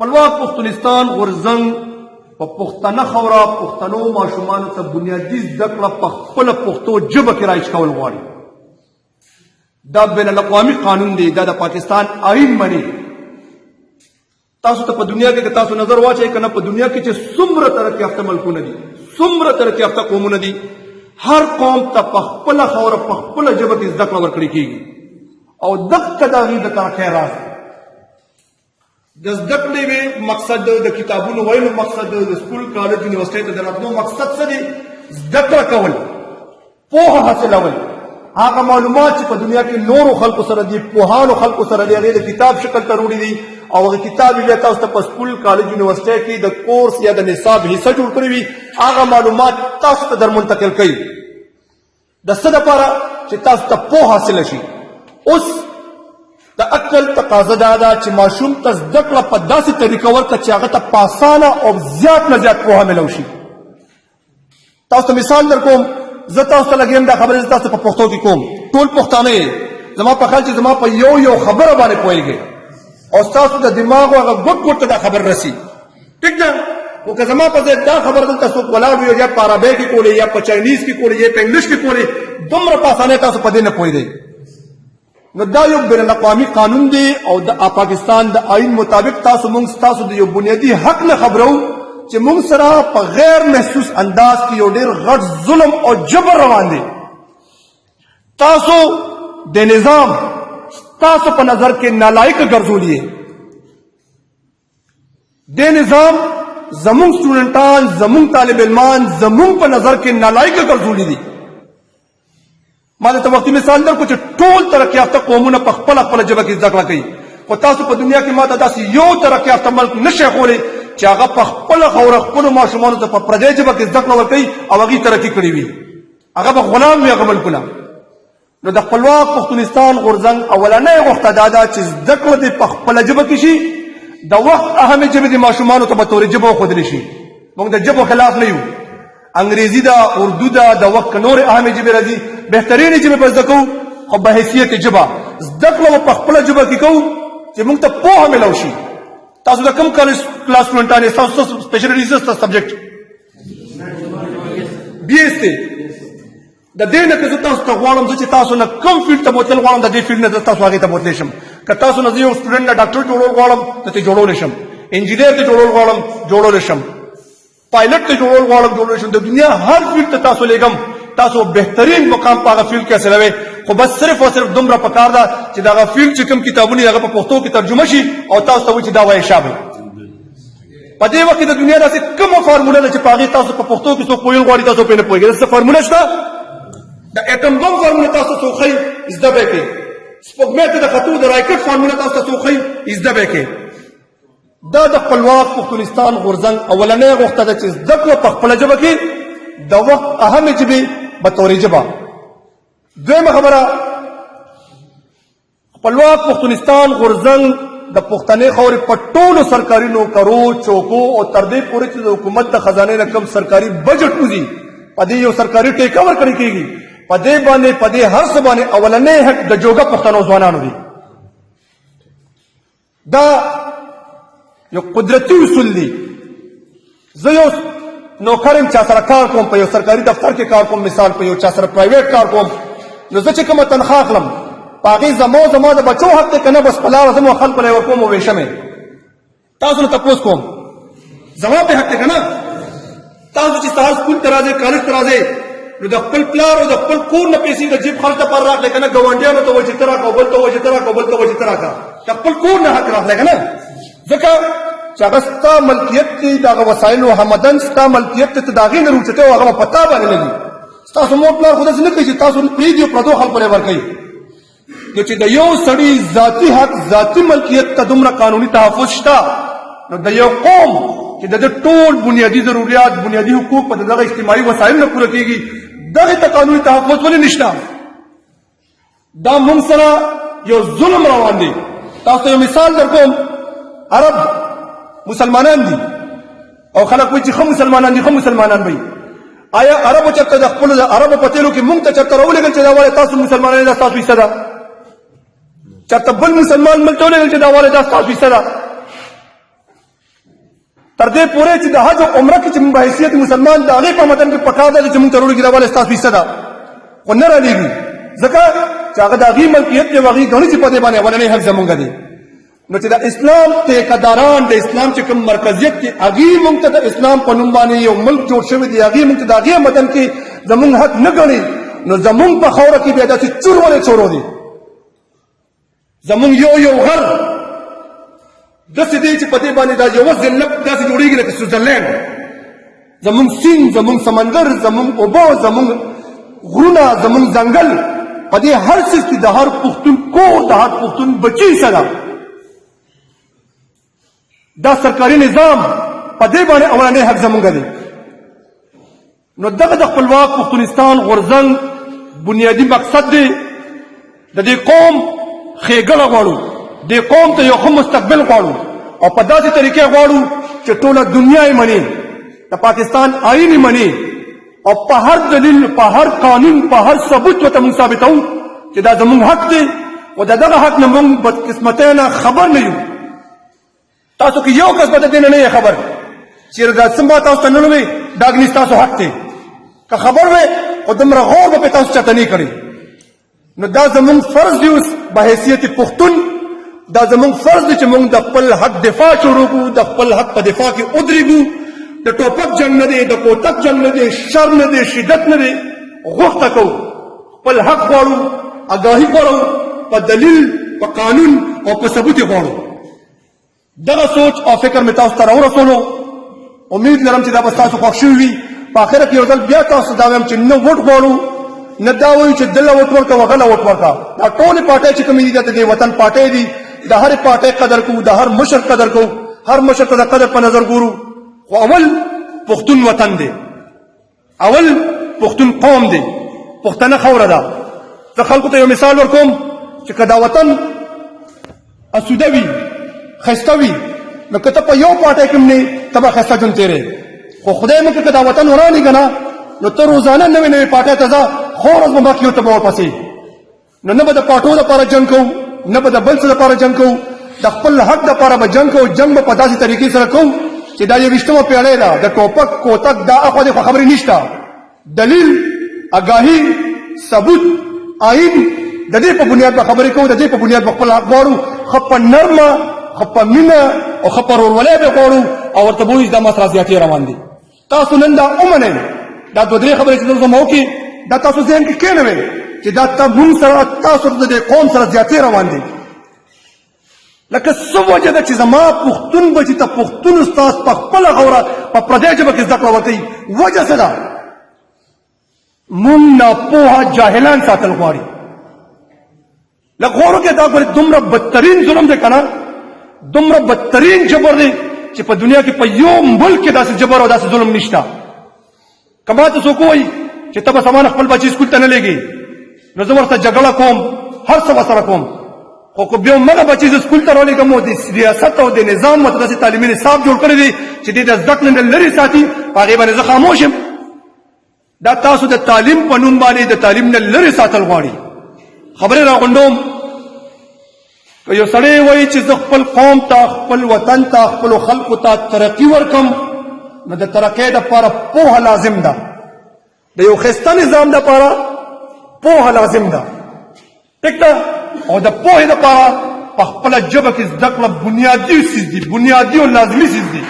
خپلواک پښتونستان غورځنګ په پښتنه خاوره پښتنو ماشومانو ته بنیادي زده کړه په خپله پښتو ژبه کې رایج کول غواړي. دا بین الاقوامي قانون دی، دا د پاکستان آئین مني. تاسو ته په دنیا کې که تاسو نظر واچئ که نه، په دنیا کې چې څومره ترقي یافته ملکونه دي، څومره ترقي یافته قومونه دي، هر قوم ته په خپله خاوره په خپله ژبه کې زده کړه ورکړل کېږي او دغه د هغې د ترقۍ راز دی. د زده کړې مقصد، د کتابونو ویلو مقصد، د سکول کالج یونیورسټۍ ته د راتلو مقصد څه دی؟ زده کړه کول، پوهه حاصلول. هغه معلومات چې په دنیا کې نورو خلکو سره دي، پوهانو خلکو سره دي، هغې د کتاب شکل ته وروړي دي او هغه کتاب بیا تاسو ته په سکول کالج یونیورسټۍ کې د کورس یا د نصاب حصه جوړ کړی وي. هغه معلومات تاسو ته در منتقل کوي د څه دپاره چې تاسو ته پوهه حاصله شي. اوس د عقل تقاضا دا ده چې ماشوم ته زده کړه په داسې طریقه ورکړه چې هغه ته په اسانه او زیات نه زیات پوهه میلاو شي. تاسو ته مثال در کوم، زه تاسو ته لګیم دا خبرې زه تاسو په پښتو کې کوم. ټول پښتانه یې، زما په خیال چې زما په یو خبره باندې پوهېږئ او ستاسو د دماغ هغه ګوټ ته دا خبر رسي. ټیک ده؟ خو که زما په ځای دا خبره دلته څوک ولاړ وي، یا په عربۍ کې کولې، یا په چاینیز کې کولې، یا په انګلیش کې کولې، دومره په اسانۍ تاسو په دې نه پوهېدئ. نو دا یو بین الاقوامي قانون دی او د پاکستان د آئین مطابق تاسو د یو بنیادي حق نه خبرو چې موږ سره په غیر محسوس انداز کې یو ډېر غټ ظلم او جبر روان دی. تاسو د نظام تاسو په نظر کې نالایق ګرځولي. د نظام زمونږ سټوډنټان، زمونږ طالب علمان زمونږ په نظر کې نالایق ګرځولي دي. ما ته وختي مثال درکړو چې ټول ترقي یافته قومونه په خپله ژبه کې زده کړه کوي، خو تاسو په دنیا کې ما ته داسې یو ترقي یافته ملک نشئ ښوولی چې هغه په خپله خاوره خپلو ماشومانو ته په پردۍ ژبه کې زده کړه ورکوي او هغې ترقي کړې وي. هغه به غلام وي هغه ملکونه. نو د خپلواک پښتونستان غورځنګ اولنۍ غوښته دا ده چې زده کړه دې په خپله ژبه کې شي، د وخت اهمې ژبې د ماشومانو ته به طورې ژبه وښودلی شي. موږ د ژبو خلاف نه یو، انګریزي ده، اردو ده، د وخت که نورې اهمې ژبې راځي، بهترینې ژبې به زده کوو، خو به حیثیت ژبه زده کړه به په خپله ژبه کې کوو چې موږ ته پوهه میلاو شي. تاسو د کوم کالج کلاس سټوډنټان یې؟ ستاسو سپیشلټي څه سبجیکټ؟ بي ایس دی. د دې نه که زه تاسو ته غواړم چې تاسو نه کوم فیلډ ته بوتل غواړم، د دې فیلډ نه زه تاسو هغې ته بوتلی شم. که تاسو نه زه یو سټوډنټ نه ډاکټر جوړول غواړم نو ته جوړولی شم، انجینر ته جوړول غواړم جوړولی شم، پایلټ ته جوړول غواړم جوړولی شم. د دنیا هر فیلډ ته تاسو لېږم، تاسو بهترین مقام په هغه فیلډ کې حاصلوئ. خو بس صرف او صرف دومره پکار ده چې د هغه فیلډ چې کوم کتابونه هغه په پښتو کې ترجمه شي او تاسو ته وایي چې دا وایي شابه. په دې وخت کې د دنیا داسې کومه فارموله ده چې په هغې تاسو په پښتو کې څوک پوهېل غواړي تاسو پرې نه پوهېږئ. داسې فارموله شته؟ د اټم بم فارموله تاسو ته څوک ښایي زده به یې کوئ. سپوږمۍ ته د ختو د راکټ فارموله تاسو ته څوک ښایي زده به یې کوئ. دا د خپلواک پښتونستان غورځنګ اولنۍ غوښته ده چې زده کړو په خپله ژبه کې، د وخت اهمې ژبې به طورې ژبه. دویمه خبره، خپلواک پښتونستان غورځنګ د پښتنې خاورې په ټولو سرکاري نوکرو، چوکو او تر دې پورې چې د حکومت د خزانې نه کم سرکاري بجټ وځي په دې یو سرکاري ټیکه ورکړل کېږي. په دې باندې په دې هر څه باندې اولنۍ حق د جوګه پښتنو ځوانانو دی. دا یو قدرتي اصول دی. زه یو نوکر یم، چا سره کار کوم، په یو سرکاري دفتر کې کار کوم، مثال په یو چا سره پرایویټ کار کوم، نو زه چې کومه تنخوا اخلم په هغې زما د بچو حق دی که نه؟ بس په لاره ځم او خلکو له یې ورکوم او ویشم یې. تاسو نه تپوس کوم زما پې حق دی که نه؟ تاسو چې سهار سکول ته راځئ، کالج ته راځئ، نو د خپل پلار او د خپل کور نه پیسې د جیب خرڅ لپاره راغلی که نه؟ ګاونډیانو ته وایي چې ته راکړه، بل ته وایي چې ته راکړه، بل ته وایي چې ته راکړه. د خپل کور نه حق راغلی که نه؟ ځکه چې هغه ستا ملکیت دی، د هغه وسایلو همدن ستا ملکیت دی، ته د هغې نه روچتې او هغه به په تا باندې لګي. ستاسو مور پلار خو داسې نه کوي چې تاسو پرېږدي او پردو خلکو له یې ورکوي. نو چې د یو سړي ذاتي حق، ذاتي ملکیت ته دومره قانوني تحفظ شته، نو د یو قوم چې د ده ټول بنیادي ضروریات، بنیادي حقوق په دغه اجتماعي وسایلو نه پوره کېږي، دغې ته قانوني تحفظ ولې نشته؟ دا موږ سره یو ظلم روان دی. تاسو ته یو مثال در کوم. عرب مسلمانان دي او خلک وایي چې ښه مسلمانان دي، ښه مسلمانان به آیا عربو چېرته د خپلو د عربو په تېلو کې موږ ته چېرته راولېږل چې دا ولې تاسو مسلمانان دا ستاسو حصه ده؟ چېرته بل مسلمان ملک ته ولېږل چې دا ولې دا ستاسو حصه ده؟ تر دې پورې چې د حج او عمره کې چې موږ حیثیت مسلمان د هغې په متن کې پکار ده چې موږ ته وروړو کې راواله ستاسو حصه ده خو نه رالېږي ځکه چې هغه د هغې ملکیت دی او هغې ګڼي چې په دې باندې اولنی حق زمونږ دی نو چې د اسلام ټیکهداران د اسلام چې کوم مرکزیت کې هغې موږ ته د اسلام په نوم باندې یو ملک جوړ شوی دی هغې موږ ته د هغې متن کې زمونږ حق نه ګڼي نو زمونږ په خاوره کې بیا داسې چور ولې چورو دی زمونږ یو غر داسې دی چې په دې باندې دا یوه ذلت داسې جوړېږي لکه سویټزرلینډ زمونږ سیند زمونږ سمندر زمونږ اوبه زمونږ غرونه زمونږ ځنګل په دې هر څیز کې د هر پښتون کور د هر پښتون بچي سره دا سرکاري نظام په دې باندې اولنی حق زمونږ دی نو دغه د خپلواک پښتونستان غورځنګ بنیادي مقصد دی د دې قوم ښېګړه غواړو دې قوم ته یو ښه مستقبل غواړو او په داسې طریقې غواړو چې ټوله دنیا یې مني د پاکستان آئین یې مني او په هر دلیل په هر قانون په هر ثبوت ورته موږ ثابتوو چې دا زموږ حق دی او د دغه حق نه موږ بدقسمتۍ نه خبر نه یو تاسو کې یو کس به د دې نه یې خبر چېرې دا څه ما تاسو ته نه وي دا ګنې ستاسو حق دی که خبر وی خو دومره غور به پې تاسو چاته نه کړی نو دا زموږ فرض دی اوس به حیثیت پښتون دا زموږ فرض دی چې موږ د خپل حق دفاع شروع کړو د خپل حق په دفاع کې ودرېږو د ټوپک جنګ نه دی د کوتک جنګ نه دی شر نه دی شدت نه دی غوښته کوو خپل حق غواړو آګاهي غواړو په دلیل په قانون او په ثبوت یې غواړو دغه سوچ او فکر مې تاسو ته راورسولو امید لرم چې دا به ستاسو خوښ شوي وي په آخره کې یو ځل بیا تاسو دا وایم چې نه ووټ غواړو نه دا وایو چې دله ووټ ورکړه وغله ووټ ورکړه دا ټولې پارټۍ چې کومې دي دا د دې وطن پارټۍ دي د هرې پارټۍ قدر کوو د هر مشر قدر کوو هر مشر ته د قدر په نظر ګورو خو اول پښتون وطن دی اول پښتون قوم دی پښتنه خاوره ده زه خلکو ته یو مثال ورکوم چې که دا وطن اسوده وي ښایسته وي نو که ته په یو پارټۍ کې هم نه ته به ښایسته ژوند تېرې خو خدای مکړي که دا وطن ورانې که نه نو ته روزانه نوې نوې پارټۍ ته ځه ښه ورځ به باقي ورته به ورپسې نو نه به د پارټو دپاره جنګ کوو نه به د بل څه دپاره جنګ کوو د خپل حق دپاره به جنګ کوو جنګ به په داسې طریقې سره کوو چې دا 21مه پیړۍ ده د ټوپک کوتک دا اخوا دې خو خبرې نشته دلیل آګاهي ثبوت آئین د دې په بنیاد به خبرې کوو د دې په بنیاد به خپل حق غواړو ښه په نرمه ښه په مینه او ښه په ورورولۍ به غواړو او ورته به وایو دا ما سره زیاتې روان دي تاسو نن دا ومنئ دا دوه درې خبرې چې زه وکړي دا تاسو ذهن کې کېنوئ چې دا موږ سره تاسو د دې قوم سره زیاتې روان دي لکه څه وجه ده چې زما پښتون به چې ته پښتون استاد په خپله خاوره په پردۍ ژبه کې زده کړه ورکوي وجه څه ده موږ ناپوهه جاهلان ساتل غواړي لږ غور وکړئ دا ګورئ دومره بدترین ظلم دی که نه دومره بدترین جبر دی چې په دنیا کې په یو ملک کې داسې جبر او داسې ظلم نشته که ما ته څوک ووایي چې ته به سمانه خپل بچي سکول ته نه لېږې نو زه ورته جګړه کوم هر څه ورسره کوم خو که بیا مغه بچي زه سکول ته راولېږم او د ریاست او د نظام ورته داسې تعلیمي نصاب جوړ کړی دی چې دې د زده کړې نه لرې ساتي په هغې باندې زه خاموش یم دا تاسو د تعلیم په نوم باندې د تعلیم نه لرې ساتل غواړي خبرې راغونډوم که یو سړی وایي چې زه خپل قوم ته خپل وطن ته خپلو خلکو ته ترقي ورکم نو د ترقۍ دپاره پوهه لازم ده د یو ښایسته نظام دپاره پوهه لازم ده ټیک ده او د پوهې دپاره په خپله ژبه کې زده کړه بنیادي څیز دي بنیادي او لازمي څیز دي